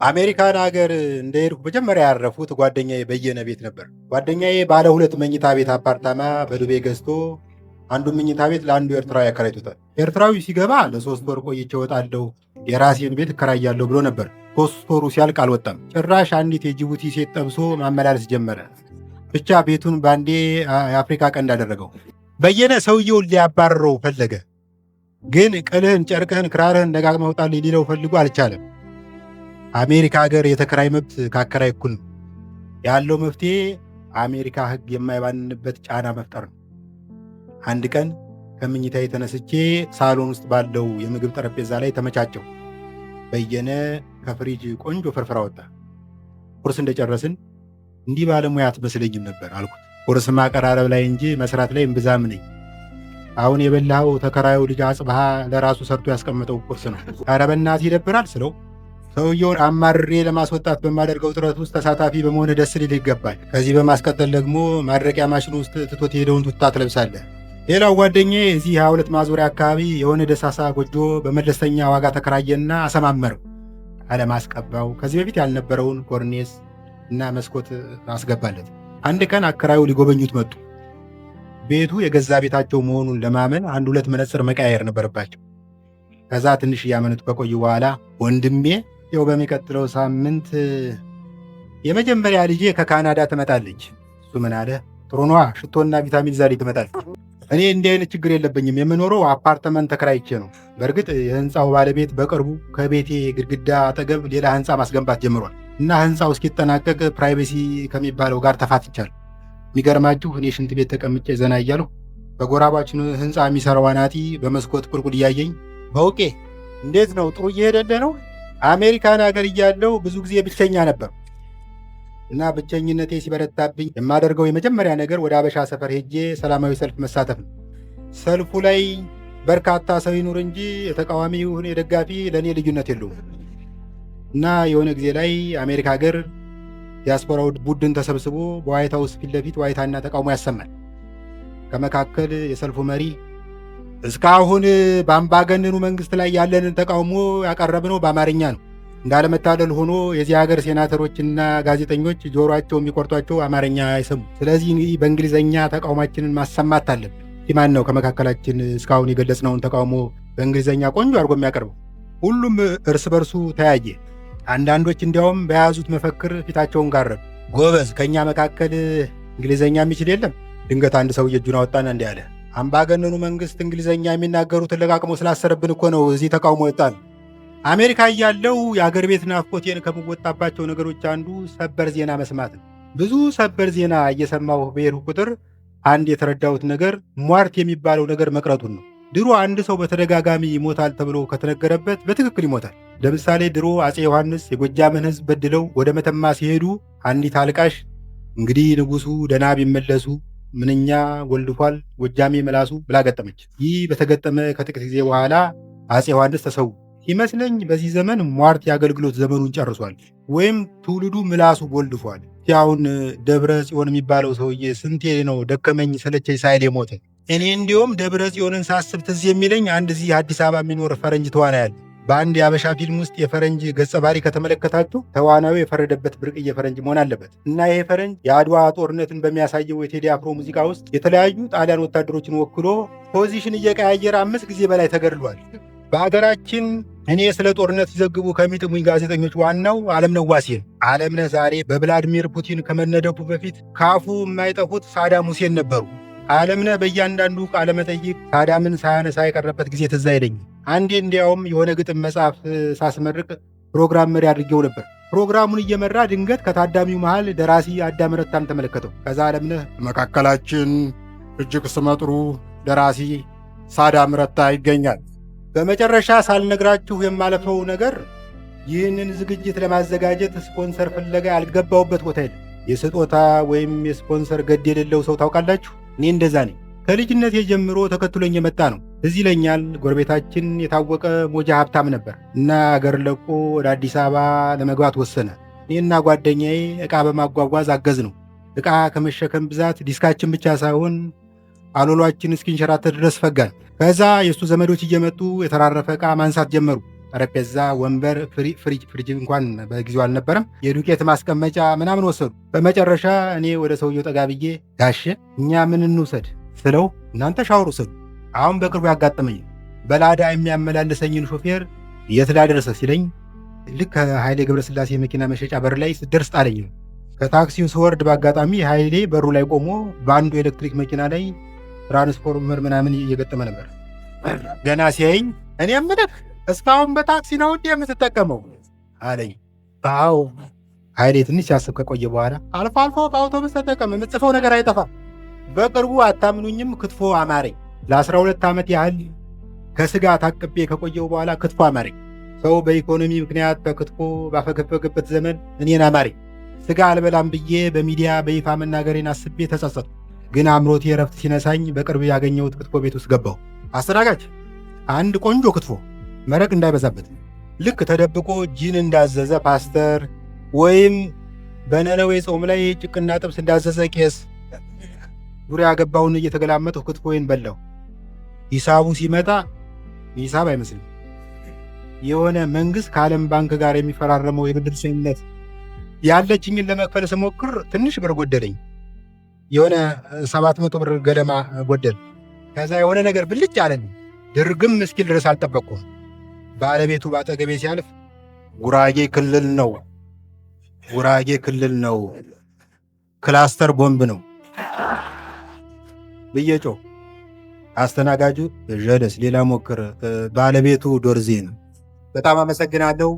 አሜሪካን ሀገር እንደሄድኩ መጀመሪያ ያረፉት ጓደኛዬ በየነ ቤት ነበር። ጓደኛዬ ባለ 2 መኝታ ቤት አፓርታማ በዱቤ ገዝቶ አንዱን መኝታ ቤት ለአንዱ ኤርትራዊ ያከራይቶታል። ኤርትራዊ ሲገባ ለ3 ወር ቆይቼ እወጣለሁ፣ የራሴን ቤት እከራያለሁ ብሎ ነበር። 3 ወሩ ሲያልቅ አልወጣም። ጭራሽ አንዲት የጅቡቲ ሴት ጠብሶ ማመላለስ ጀመረ። ብቻ ቤቱን በአንዴ የአፍሪካ ቀንድ አደረገው። በየነ ሰውየውን ሊያባርረው ፈለገ፣ ግን ቅልህን፣ ጨርቅህን፣ ክራርህን ደጋግመህ ውጣልኝ ሊለው ፈልጎ አልቻለም። አሜሪካ ሀገር የተከራይ መብት ከአከራይ እኩል ነው። ያለው መፍትሄ አሜሪካ ሕግ የማይባንንበት ጫና መፍጠር ነው። አንድ ቀን ከምኝታ የተነስቼ ሳሎን ውስጥ ባለው የምግብ ጠረጴዛ ላይ ተመቻቸው። በየነ ከፍሪጅ ቆንጆ ፍርፍር አወጣ። ቁርስ እንደጨረስን እንዲህ ባለሙያ አትመስለኝም ነበር አልኩት። ቁርስ ማቀራረብ ላይ እንጂ መስራት ላይ እምብዛም ነኝ። አሁን የበላኸው ተከራዩ ልጅ አጽብሃ ለራሱ ሰርቶ ያስቀመጠው ቁርስ ነው። ኧረ በእናትህ ይደብራል ስለው ሰውየውን አማርሬ ለማስወጣት በማደርገው ጥረት ውስጥ ተሳታፊ በመሆን ደስ ሊል ይገባል። ከዚህ በማስቀጠል ደግሞ ማድረቂያ ማሽኑ ውስጥ ትቶት የሄደውን ቱታ ትለብሳለህ። ሌላው ጓደኛዬ እዚህ 22 ማዞሪያ አካባቢ የሆነ ደሳሳ ጎጆ በመለስተኛ ዋጋ ተከራየና አሰማመረው። ቀለም አስቀባው። ከዚህ በፊት ያልነበረውን ኮርኔስ እና መስኮት አስገባለት። አንድ ቀን አከራዩ ሊጎበኙት መጡ። ቤቱ የገዛ ቤታቸው መሆኑን ለማመን 1-2 መነጽር መቀያየር ነበረባቸው። ከዛ ትንሽ እያመኑት ከቆዩ በኋላ ወንድሜ ያው በሚቀጥለው ሳምንት የመጀመሪያ ልጄ ከካናዳ ትመጣለች። እሱ ምን አለ? ጥሩ ነዋ፣ ሽቶና ቪታሚን ዛሬ ትመጣለች። እኔ እንዲህ አይነት ችግር የለብኝም፣ የምኖረው አፓርትመንት ተከራይቼ ነው። በእርግጥ የህንፃው ባለቤት በቅርቡ ከቤቴ ግድግዳ አጠገብ ሌላ ህንፃ ማስገንባት ጀምሯል እና ህንፃው እስኪጠናቀቅ ፕራይቬሲ ከሚባለው ጋር ተፋትቻለሁ። የሚገርማችሁ እኔ ሽንት ቤት ተቀምጬ ዘና እያለሁ በጎራባችን ህንፃ የሚሰራው አናጢ በመስኮት ቁልቁል እያየኝ በውቄ እንዴት ነው? ጥሩ እየሄደልህ ነው? አሜሪካን ሀገር እያለሁ ብዙ ጊዜ ብቸኛ ነበር እና ብቸኝነቴ ሲበረታብኝ የማደርገው የመጀመሪያ ነገር ወደ አበሻ ሰፈር ሄጄ ሰላማዊ ሰልፍ መሳተፍ ነው። ሰልፉ ላይ በርካታ ሰው ይኑር እንጂ የተቃዋሚ ይሁን የደጋፊ ለእኔ ልዩነት የለውም እና የሆነ ጊዜ ላይ አሜሪካ ሀገር ዲያስፖራው ቡድን ተሰብስቦ በዋይት ሀውስ ፊት ለፊት ዋይታና ተቃውሞ ያሰማል። ከመካከል የሰልፉ መሪ እስካሁን በአምባገነኑ መንግስት ላይ ያለንን ተቃውሞ ያቀረብነው በአማርኛ ነው። እንዳለመታደል ሆኖ የዚህ ሀገር ሴናተሮችና ጋዜጠኞች ጆሮአቸው የሚቆርጧቸው አማርኛ አይሰሙ። ስለዚህ በእንግሊዝኛ ተቃውሟችንን ማሰማት አለብን። ማን ነው ከመካከላችን እስካሁን የገለጽነውን ተቃውሞ በእንግሊዝኛ ቆንጆ አድርጎ የሚያቀርበው? ሁሉም እርስ በርሱ ተያየ። አንዳንዶች እንዲያውም በያዙት መፈክር ፊታቸውን ጋረዱ። ጎበዝ፣ ከእኛ መካከል እንግሊዝኛ የሚችል የለም? ድንገት አንድ ሰውዬ እጁን አወጣና እንዲህ አለ፣ አምባገነኑ መንግስት እንግሊዝኛ የሚናገሩትን ለቃቅሞ ስላሰረብን እኮ ነው እዚህ ተቃውሞ ይወጣል። አሜሪካ እያለው የአገር ቤት ናፍቆቴን ከምወጣባቸው ነገሮች አንዱ ሰበር ዜና መስማት ነው። ብዙ ሰበር ዜና እየሰማሁ በሄድኩ ቁጥር አንድ የተረዳሁት ነገር ሟርት የሚባለው ነገር መቅረቱን ነው። ድሮ አንድ ሰው በተደጋጋሚ ይሞታል ተብሎ ከተነገረበት በትክክል ይሞታል። ለምሳሌ ድሮ አፄ ዮሐንስ የጎጃምን ሕዝብ በድለው ወደ መተማ ሲሄዱ አንዲት አልቃሽ እንግዲህ ንጉሱ ደህና ቢመለሱ ምንኛ ጎልድፏል ጎጃሜ መላሱ ብላ ገጠመች። ይህ በተገጠመ ከጥቂት ጊዜ በኋላ አፄ ዮሐንስ ተሰዉ። ይመስለኝ በዚህ ዘመን ሟርት የአገልግሎት ዘመኑን ጨርሷል፣ ወይም ትውልዱ ምላሱ ጎልድፏል። አሁን ደብረ ጽዮን የሚባለው ሰውዬ ስንቴ ነው ደከመኝ ሰለቸኝ ሳይል የሞተ? እኔ እንዲሁም ደብረ ጽዮንን ሳስብ ትዝ የሚለኝ አንድ እዚህ አዲስ አበባ የሚኖር ፈረንጅ ተዋናይ አለ። በአንድ የአበሻ ፊልም ውስጥ የፈረንጅ ገጸ ባህሪ ከተመለከታችሁ ተዋናዩ የፈረደበት ብርቅዬ ፈረንጅ መሆን አለበት እና ይሄ ፈረንጅ የአድዋ ጦርነትን በሚያሳየው የቴዲ አፍሮ ሙዚቃ ውስጥ የተለያዩ ጣሊያን ወታደሮችን ወክሎ ፖዚሽን እየቀያየረ 5 ጊዜ በላይ ተገድሏል። በሀገራችን እኔ ስለ ጦርነት ሲዘግቡ ከሚጥሙኝ ጋዜጠኞች ዋናው አለምነህ ዋሴ ነው። አለምነህ ዛሬ በቭላድሚር ፑቲን ከመነደፉ በፊት ካፉ የማይጠፉት ሳዳም ሁሴን ነበሩ። አለምነህ በእያንዳንዱ ቃለ መጠይቅ ሳዳምን ሳያነሳ የቀረበት ጊዜ ትዝ አይለኝም። አንዴ እንዲያውም የሆነ ግጥም መጽሐፍ ሳስመርቅ ፕሮግራም መሪ አድርጌው ነበር። ፕሮግራሙን እየመራ ድንገት ከታዳሚው መሃል ደራሲ አዳም ረታን ተመለከተው። ከዛ አለምነህ መካከላችን እጅግ ስመጥሩ ደራሲ ሳዳም ረታ ይገኛል። በመጨረሻ ሳልነግራችሁ የማለፈው ነገር ይህንን ዝግጅት ለማዘጋጀት ስፖንሰር ፍለጋ ያልገባሁበት ቦታ የለም። የስጦታ ወይም የስፖንሰር ገድ የሌለው ሰው ታውቃላችሁ? እኔ እንደዛ ነኝ። ከልጅነቴ ጀምሮ ተከትሎኝ የመጣ ነው። እዚህ ይለኛል። ጎረቤታችን የታወቀ ሞጃ ሀብታም ነበር እና አገር ለቆ ወደ አዲስ አበባ ለመግባት ወሰነ። እኔና ጓደኛዬ ዕቃ በማጓጓዝ አገዝ ነው። ዕቃ ከመሸከም ብዛት ዲስካችን ብቻ ሳይሆን አሎሏችን እስኪንሸራተት ድረስ ፈጋን። ከዛ የእሱ ዘመዶች እየመጡ የተራረፈ ዕቃ ማንሳት ጀመሩ። ጠረጴዛ፣ ወንበር፣ ፍሪጅ እንኳን በጊዜው አልነበረም። የዱቄት ማስቀመጫ ምናምን ወሰዱ። በመጨረሻ እኔ ወደ ሰውየው ጠጋ ብዬ ጋሼ እኛ ምን እንውሰድ ስለው እናንተ ሻወር ውሰዱ። አሁን በቅርቡ ያጋጠመኝ በላዳ የሚያመላልሰኝን ሾፌር የት ላደርሰህ ሲለኝ ልክ ከኃይሌ ገብረስላሴ መኪና መሸጫ በር ላይ ስደርስ ጣለኝ ነው። ከታክሲው ስወርድ በአጋጣሚ ኃይሌ በሩ ላይ ቆሞ በአንዱ ኤሌክትሪክ መኪና ላይ ትራንስፎርመር ምናምን እየገጠመ ነበር። ገና ሲያየኝ እኔ የምልህ እስካሁን በታክሲ ነው እንዴ የምትጠቀመው አለኝ። አዎ። ኃይሌ ትንሽ ሲያስብ ከቆየ በኋላ አልፎ አልፎ በአውቶቡስ ተጠቀም፣ የምትጽፈው ነገር አይጠፋም። በቅርቡ አታምኑኝም ክትፎ አማረኝ። ለ12 ዓመት ያህል ከስጋ ታቅቤ ከቆየው በኋላ ክትፎ አማረኝ። ሰው በኢኮኖሚ ምክንያት ከክትፎ ባፈገፈገበት ዘመን እኔን አማረኝ። ስጋ አልበላም ብዬ በሚዲያ በይፋ መናገሬን አስቤ ተጸጸትኩ። ግን አእምሮቴ ረፍት ሲነሳኝ በቅርብ ያገኘሁት ክትፎ ቤት ውስጥ ገባሁ። አስተናጋጅ አንድ ቆንጆ ክትፎ መረቅ እንዳይበዛበት፣ ልክ ተደብቆ ጂን እንዳዘዘ ፓስተር ወይም በነነዌ ጾም ላይ ጭቅና ጥብስ እንዳዘዘ ቄስ ዙሪያ ገባውን እየተገላመጥሁ ክትፎዬን በላሁ። ሂሳቡ ሲመጣ ሂሳብ አይመስልም። የሆነ መንግሥት ከዓለም ባንክ ጋር የሚፈራረመው የብድር ስምምነት ያለችኝን ለመክፈል ስሞክር ትንሽ ብር ጎደለኝ። የሆነ 700 ብር ገደማ ጎደል። ከዛ የሆነ ነገር ብልጭ አለን። ድርግም እስኪል ድረስ አልጠበቅኩም። ባለቤቱ ባጠገቤ ሲያልፍ ጉራጌ ክልል ነው፣ ክላስተር ቦምብ ነው ብዬ ጮህ። አስተናጋጁ ጀለስ ሌላ ሞክር፣ ባለቤቱ ዶርዜ ነው። በጣም አመሰግናለሁ።